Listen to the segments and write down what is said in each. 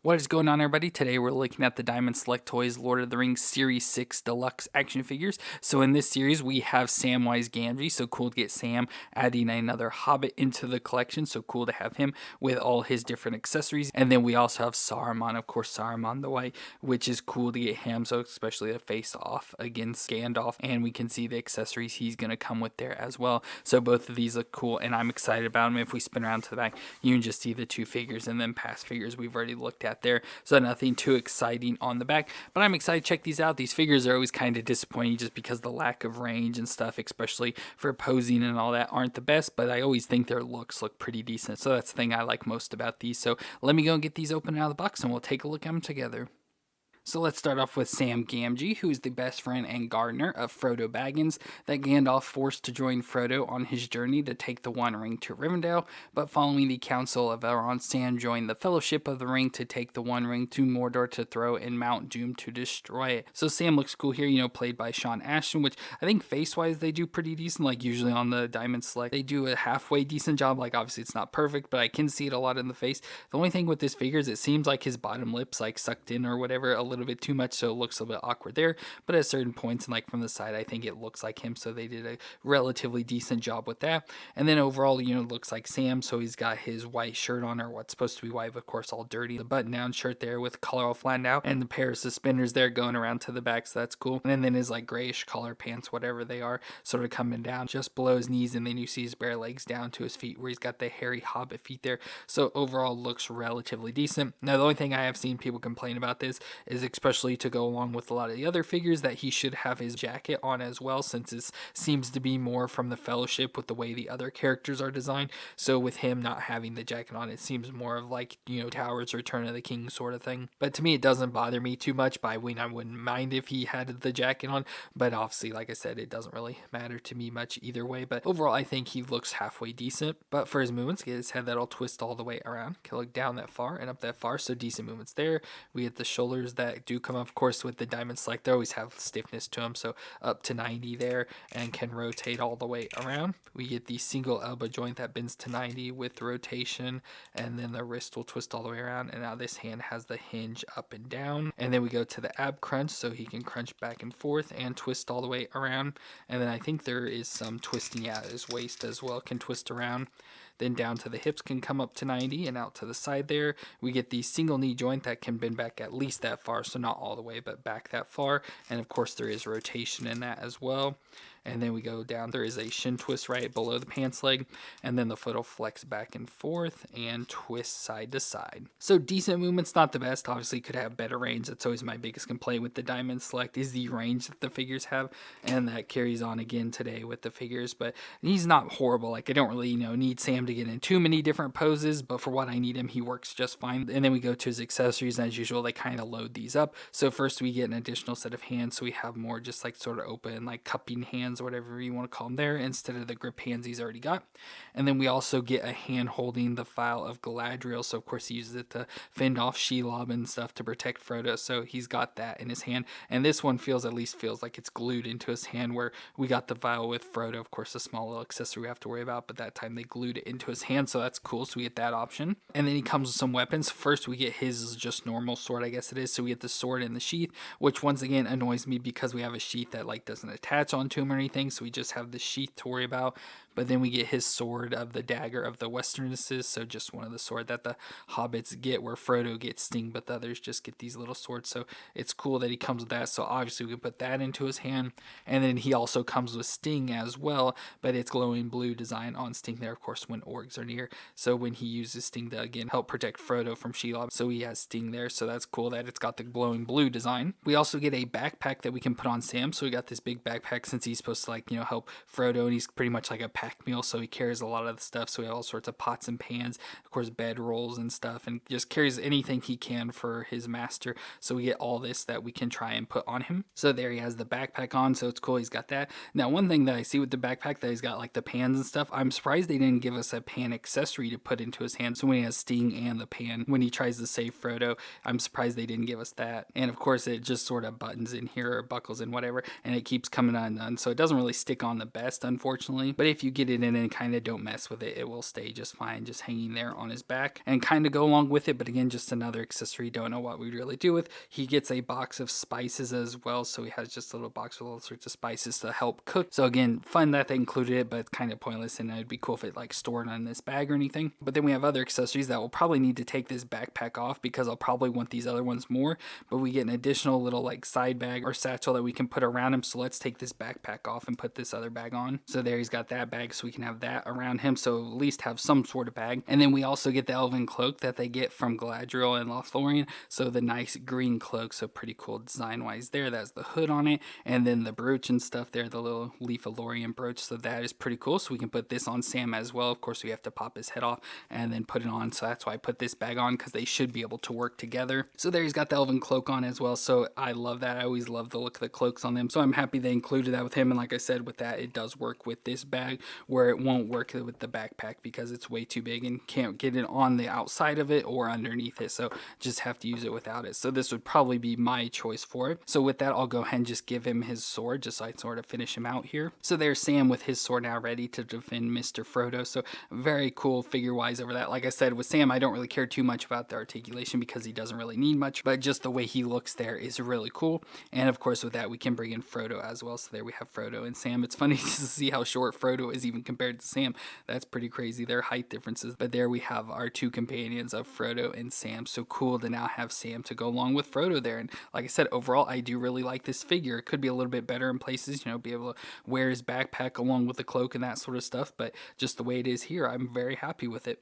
What is going on, everybody? Today we're looking at the Diamond Select Toys Lord of the Rings Series 6 Deluxe action figures. So in this series we have Samwise Gamgee, so cool to get Sam, adding another Hobbit into the collection, so cool to have him with all his different accessories. And then we also have Saruman, of course, Saruman the White, which is cool to get him, so especially the face off against Gandalf, and we can see the accessories he's going to come with there as well. So both of these look cool, and I'm excited about them. If we spin around to the back, you can just see the two figures, and then past figures we've already looked at there, so nothing too exciting on the back, but I'm excited to check these out. These figures are always kind of disappointing just because the lack of range and stuff, especially for posing and all that, aren't the best, but I always think their looks look pretty decent, so that's the thing I like most about these. So let me go and get these open out of the box and we'll take a look at them together. So let's start off with Sam Gamgee, who is the best friend and gardener of Frodo Baggins that Gandalf forced to join Frodo on his journey to take the One Ring to Rivendell, but following the Council of Elrond, Sam joined the Fellowship of the Ring to take the One Ring to Mordor to throw in Mount Doom to destroy it. So Sam looks cool here, played by Sean Astin, which I think face-wise they do pretty decent, like usually on the Diamond Select. They do a halfway decent job, like obviously it's not perfect, but I can see it a lot in the face. The only thing with this figure is it seems like his bottom lip's like sucked in or whatever a little bit too much, so it looks a bit awkward there, but at certain points and like from the side I think it looks like him, so they did a relatively decent job with that. And then overall, it looks like Sam, so he's got his white shirt on, or what's supposed to be white, of course all dirty, the button down shirt there with color all flattened out, and the pair of suspenders there going around to the back, so that's cool. And then his like grayish collar pants, whatever they are, sort of coming down just below his knees, and then you see his bare legs down to his feet where he's got the hairy hobbit feet there. So overall looks relatively decent. Now the only thing I have seen people complain about this is, especially to go along with a lot of the other figures, that he should have his jacket on as well, since it seems to be more from the Fellowship with the way the other characters are designed. So with him not having the jacket on, it seems more of like, Towers Return of the King sort of thing. But to me, it doesn't bother me too much. I wouldn't mind if he had the jacket on, but obviously, like I said, it doesn't really matter to me much either way. But overall, I think he looks halfway decent. But for his movements, get his head that'll twist all the way around, can look down that far and up that far, so decent movements there. We get the shoulders that do come up, of course, with the Diamond Select, they always have stiffness to them, so up to 90 there, and can rotate all the way around. We get the single elbow joint that bends to 90 with rotation, and then the wrist will twist all the way around, and now this hand has the hinge up and down. And then we go to the ab crunch, so he can crunch back and forth and twist all the way around. And then I think there is some twisting at his waist as well, can twist around. Then down to the hips can come up to 90, and out to the side there we get the single knee joint that can bend back at least that far, so not all the way but back that far, and of course there is rotation in that as well. And then we go down, there is a shin twist right below the pants leg, and then the foot will flex back and forth and twist side to side. So decent movements, not the best, obviously could have better range. That's always my biggest complaint with the Diamond Select, is the range that the figures have, and that carries on again today with the figures. But he's not horrible, like I don't really need Sam to get in too many different poses, but for what I need him, he works just fine. And then we go to his accessories, and as usual they kind of load these up. So first we get an additional set of hands, so we have more just like sort of open like cupping hands or whatever you want to call them there, instead of the grip hands he's already got. And then we also get a hand holding the file of Galadriel, so of course he uses it to fend off Shelob and stuff to protect Frodo, so he's got that in his hand. And this one feels like it's glued into his hand, where we got the vial with Frodo, of course a small little accessory we have to worry about, but that time they glued it into his hand, so that's cool, so we get that option. And then he comes with some weapons. First we get his just normal sword, I guess it is, so we get the sword in the sheath, which once again annoys me because we have a sheath that like doesn't attach onto him or anything, so we just have the sheath to worry about. But then we get his sword of the dagger of the Westernesses, so just one of the sword that the hobbits get, where Frodo gets Sting but the others just get these little swords, so it's cool that he comes with that. So obviously we can put that into his hand. And then he also comes with Sting as well, but it's glowing blue design on Sting there, of course, when orcs are near, so when he uses Sting to again help protect Frodo from Shelob, so he has Sting there, so that's cool that it's got the glowing blue design. We also get a backpack that we can put on Sam, so we got this big backpack since he's supposed to like help Frodo, and he's pretty much like a pack mule, so he carries a lot of the stuff. So we have all sorts of pots and pans, of course bed rolls and stuff, and just carries anything he can for his master. So we get all this that we can try and put on him. So there he has the backpack on, so it's cool he's got that. Now one thing that I see with the backpack, that he's got like the pans and stuff, I'm surprised they didn't give us a pan accessory to put into his hand, so when he has Sting and the pan when he tries to save Frodo, I'm surprised they didn't give us that. And of course it just sort of buttons in here or buckles in, whatever, and it keeps coming undone, so it doesn't really stick on the best, unfortunately. But if you get it in and kind of don't mess with it, it will stay just fine, just hanging there on his back and kind of go along with it. But again, just another accessory, don't know what we'd really do with. He gets a box of spices as well, so he has just a little box with all sorts of spices to help cook. So again, fun that they included it, but it's kind of pointless, and it'd be cool if it like stored on this bag or anything. But then we have other accessories that will probably need to take this backpack off because I'll probably want these other ones more, but we get an additional little like side bag or satchel that we can put around him. So let's take this backpack off and put this other bag on. So there, he's got that bag, so we can have that around him, so at least have some sort of bag. And then we also get the elven cloak that they get from Galadriel and Lothlorien, so the nice green cloak, so pretty cool design wise there. That's the hood on it, and then the brooch and stuff there, the little leaf of Lorien brooch, so that is pretty cool. So we can put this on Sam as well. Of course, we have to pop his head off and then put it on, so that's why I put this bag on, because they should be able to work together. So there, he's got the elven cloak on as well, so I love that. I always love the look of the cloaks on them, so I'm happy they included that with him. And like I said, with that, it does work with this bag, where it won't work with the backpack because it's way too big and can't get it on the outside of it or underneath it, so just have to use it without it. So this would probably be my choice for it. So with that, I'll go ahead and just give him his sword, just so I sort of finish him out here. So there's Sam with his sword now ready to defend Mr. Frodo, so very cool figure wise over that. Like I said, with Sam, I don't really care too much about the articulation because he doesn't really need much, but just the way he looks there is really cool. And of course, with that, we can bring in Frodo as well. So there we have Frodo and Sam. It's funny to see how short Frodo is even compared to Sam. That's pretty crazy, their height differences. But there we have our two companions of Frodo and Sam. So cool to now have Sam to go along with Frodo there. And like I said, overall, I do really like this figure. It could be a little bit better in places, be able to wear his backpack along with the cloak and that sort of stuff. But just the way it is here, I'm very happy with it.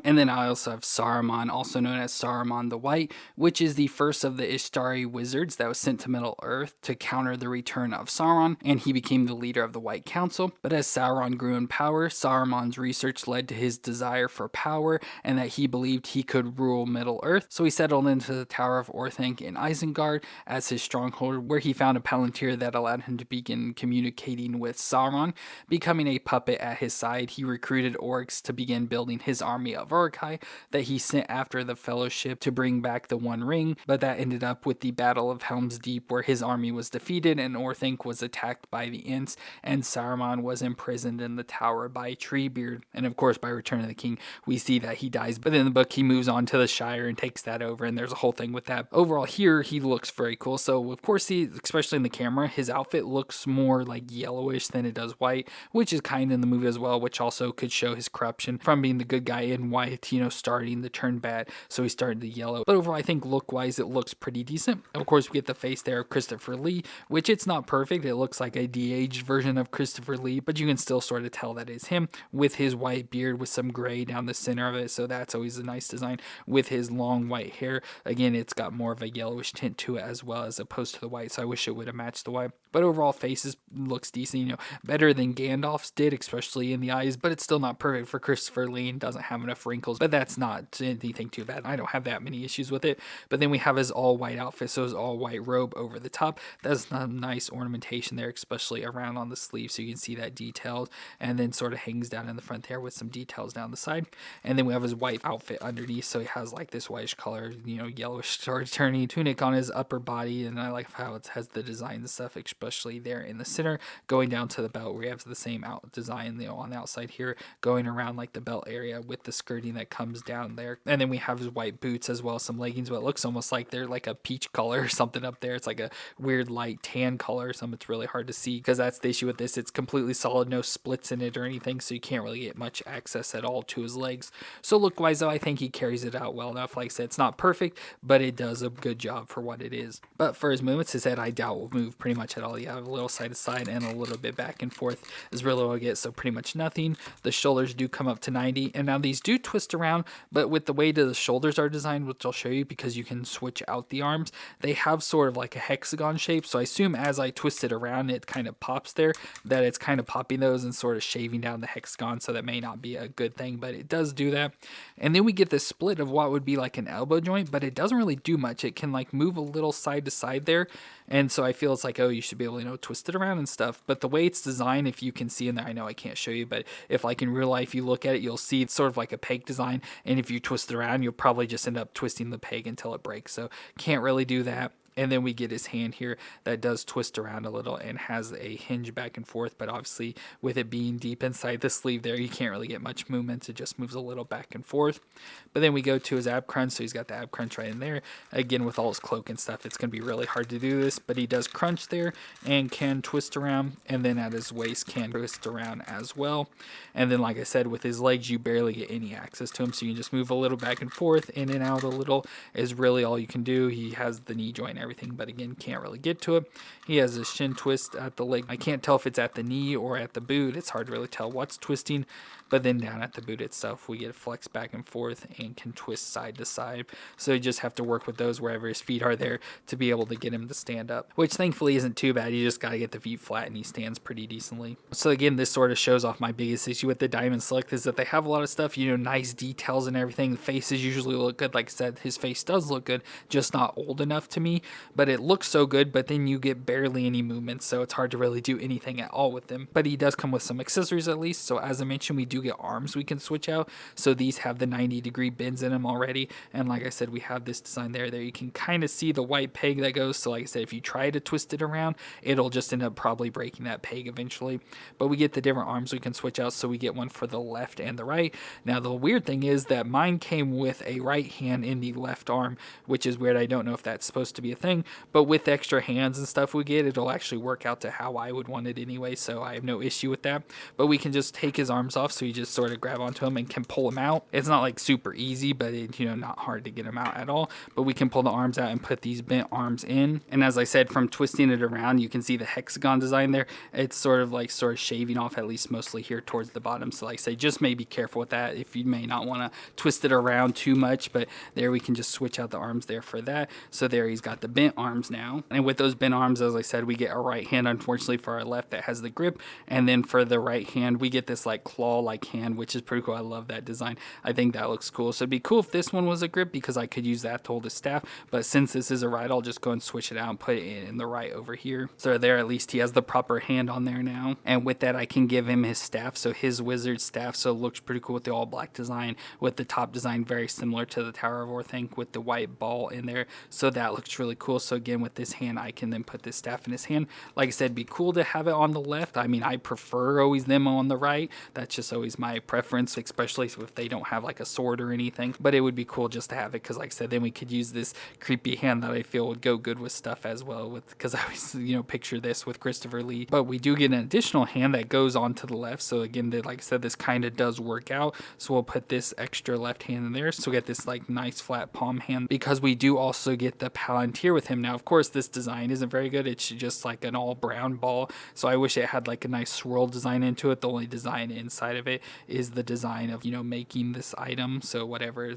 And then I also have Saruman, also known as Saruman the White, which is the first of the Ishtari wizards that was sent to Middle Earth to counter the return of Sauron, and he became the leader of the White Council. But as Sauron grew in power, Saruman's research led to his desire for power, and that he believed he could rule Middle Earth. So he settled into the Tower of Orthanc in Isengard as his stronghold, where he found a palantir that allowed him to begin communicating with Sauron. Becoming a puppet at his side, he recruited orcs to begin building his army of Uruk-hai that he sent after the Fellowship to bring back the One Ring, but that ended up with the Battle of Helm's Deep, where his army was defeated and Orthanc was attacked by the Ents, and Saruman was imprisoned in the tower by Treebeard. And of course, by Return of the King, we see that he dies, but in the book, he moves on to the Shire and takes that over, and there's a whole thing with that. Overall, here, he looks very cool. So, of course, especially in the camera, his outfit looks more like yellowish than it does white, which is kind of in the movie as well, which also could show his corruption from being the good guy in white, starting to turn bad, so he started to yellow. But overall, I think look-wise, it looks pretty decent. Of course, we get the face there of Christopher Lee, which it's not perfect. It looks like a de-aged version of Christopher Lee, but you can still sort of tell that is him, with his white beard with some gray down the center of it, so that's always a nice design. With his long white hair, again, it's got more of a yellowish tint to it as well, as opposed to the white, so I wish it would have matched the white. But overall, faces looks decent, better than Gandalf's did, especially in the eyes, but it's still not perfect for Christopher Lee and doesn't have enough wrinkles, but that's not anything too bad. I don't have that many issues with it. But then we have his all white outfit, so his all white robe over the top. That's a nice ornamentation there, especially around on the sleeve, so you can see that detailed, and then sort of hangs down in the front there with some details down the side. And then we have his white outfit underneath, so he has like this whitish color, yellowish sort of turning tunic on his upper body, and I like how it has the design and stuff, especially there in the center, going down to the belt where you have the same design, on the outside here, going around like the belt area with the skirting that comes down there. And then we have his white boots as well, some leggings, but it looks almost like they're like a peach color or something up there. It's like a weird light tan color or something. It's really hard to see because that's the issue with this. It's completely solid, no splits in it or anything, so you can't really get much access at all to his legs. So look wise though, I think he carries it out well enough. Like I said, it's not perfect, but it does a good job for what it is. But for his movements, his head I doubt will move pretty much at all. You have a little side to side and a little bit back and forth is really what I get, so pretty much nothing. The shoulders do come up to 90, and now these do twist around, but with the way the shoulders are designed, which I'll show you because you can switch out the arms, they have sort of like a hexagon shape, so I assume as I twist it around, it kind of pops there, that it's kind of popping those and sort of shaving down the hexagon, so that may not be a good thing, but it does do that. And then we get this split of what would be like an elbow joint, but it doesn't really do much. It can like move a little side to side there, and so I feel it's like, oh, you should be able to, twist it around and stuff. But the way it's designed, if you can see in there, I know I can't show you, but if like in real life you look at it, you'll see it's sort of like a peg design, and if you twist it around, you'll probably just end up twisting the peg until it breaks. So can't really do that. And then we get his hand here that does twist around a little and has a hinge back and forth. But obviously, with it being deep inside the sleeve there, you can't really get much movement. It just moves a little back and forth. But then we go to his ab crunch. So he's got the ab crunch right in there. Again, with all his cloak and stuff, it's going to be really hard to do this. But he does crunch there and can twist around. And then at his waist can twist around as well. And then, like I said, with his legs, you barely get any access to him. So you can just move a little back and forth, in and out a little is really all you can do. He has the knee joint and everything, but again, can't really get to it. He has a shin twist at the leg. I can't tell if it's at the knee or at the boot. It's hard to really tell what's twisting. But then down at the boot itself, we get flex back and forth and can twist side to side. So you just have to work with those wherever his feet are there to be able to get him to stand up, which thankfully isn't too bad. You just got to get the feet flat and he stands pretty decently. So again, this sort of shows off my biggest issue with the Diamond Select is that they have a lot of stuff, nice details and everything. The faces usually look good. Like I said, his face does look good, just not old enough to me, but it looks so good, but then you get barely any movement, so it's hard to really do anything at all with him. But he does come with some accessories at least. So as I mentioned, we do get arms we can switch out. So these have the 90-degree bends in them already. And like I said, we have this design there. You can kind of see the white peg that goes. So like I said, if you try to twist it around, it'll just end up probably breaking that peg eventually. But we get the different arms we can switch out. So we get one for the left and the right. Now the weird thing is that mine came with a right hand in the left arm, which is weird. I don't know if that's supposed to be a thing, but with extra hands and stuff we get, it'll actually work out to how I would want it anyway. So I have no issue with that. But we can just take his arms off. So you just sort of grab onto him and can pull him out. It's not like super easy, but it's not hard to get him out at all. But we can pull the arms out and put these bent arms in. And as I said, from twisting it around, you can see the hexagon design there. It's sort of shaving off, at least mostly here towards the bottom. So like I say, just may be careful with that if you may not want to twist it around too much. But there we can just switch out the arms there for that. So there he's got the bent arms now. And with those bent arms, as I said, we get a right hand, unfortunately, for our left that has the grip. And then for the right hand, we get this claw-like hand, which is pretty cool. I love that design. I think that looks cool. So it'd be cool if this one was a grip because I could use that to hold the staff. But since this is a right, I'll just go and switch it out and put it in the right over here. So there, at least he has the proper hand on there now. And with that, I can give him his staff. So his wizard staff. So it looks pretty cool with the all black design, with the top design very similar to the Tower of Orthanc with the white ball in there. So that looks really cool. So again, with this hand, I can then put this staff in his hand. Like I said, it'd be cool to have it on the left. I mean, I prefer always them on the right. That's just always my preference, especially if they don't have a sword or anything. But it would be cool just to have it because, like I said, then we could use this creepy hand that I feel would go good with stuff as well. Because I always, picture this with Christopher Lee. But we do get an additional hand that goes on to the left. So again, like I said, this kind of does work out. So we'll put this extra left hand in there. So we get this nice flat palm hand because we do also get the Palantir with him. Now, of course, this design isn't very good. It's just an all brown ball. So I wish it had a nice swirl design into it. The only design inside of it is the design of, making this item. So whatever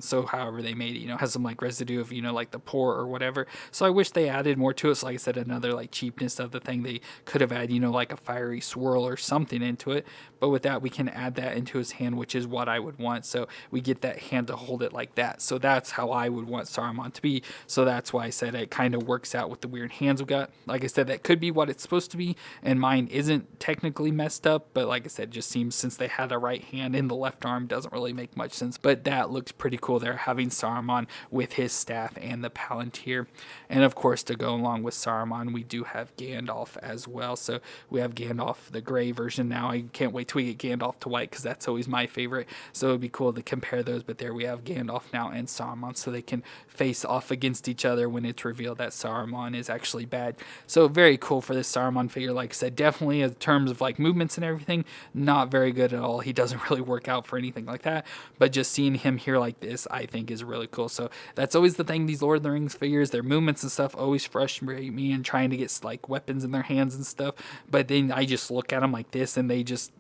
So however they made it, has some residue of, the pour or whatever. So I wish they added more to it. So like I said, another cheapness of the thing, they could have added, a fiery swirl or something into it. But with that, we can add that into his hand, which is what I would want. So we get that hand to hold it like that. So that's how I would want Saruman to be. So that's why I said it kind of works out with the weird hands we got. Like I said, that could be what it's supposed to be. And mine isn't technically messed up. But like I said, it just seems since they had a right hand in the left arm, doesn't really make much sense. But that looks pretty cool there, having Saruman with his staff and the Palantir. And of course, to go along with Saruman, we do have Gandalf as well. So we have Gandalf, the gray version now. I can't wait till we get Gandalf to white because that's always my favorite. So it would be cool to compare those. But there we have Gandalf now and Saruman, so they can face off against each other when it's revealed that Saruman is actually bad. So very cool for this Saruman figure. Like I said, definitely in terms of movements and everything, not very good at all. He doesn't really work out for anything like that. But just seeing him here like this, I think is really cool. So that's always the thing, these Lord of the Rings figures, their movements and stuff always frustrate me and trying to get weapons in their hands and stuff. But then I just look at them like this and they just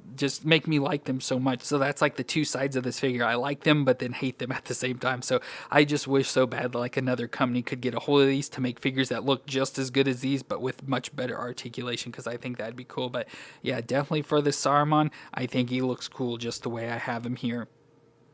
make me like them so much. So that's the two sides of this figure. I like them but then hate them at the same time. So I just wish so bad that another company could get a hold of these to make figures that look just as good as these but with much better articulation, because I think that'd be cool. But yeah, definitely for this Saruman, I think he looks cool just the way I have him here.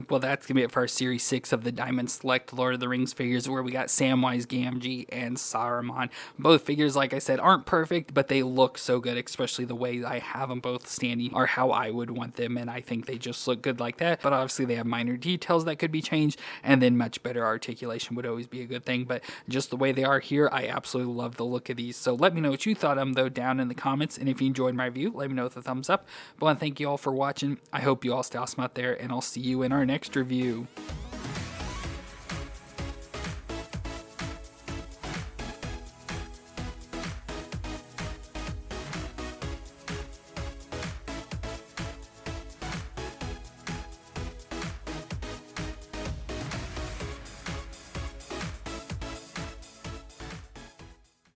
Well, that's going to be it for our Series 6 of the Diamond Select Lord of the Rings figures, where we got Samwise Gamgee and Saruman. Both figures, like I said, aren't perfect, but they look so good, especially the way I have them both standing are how I would want them, and I think they just look good like that. But obviously they have minor details that could be changed, and then much better articulation would always be a good thing. But just the way they are here, I absolutely love the look of these. So let me know what you thought of them, though, down in the comments. And if you enjoyed my review, let me know with a thumbs up. But I want to thank you all for watching. I hope you all stay awesome out there, and I'll see you in our next review.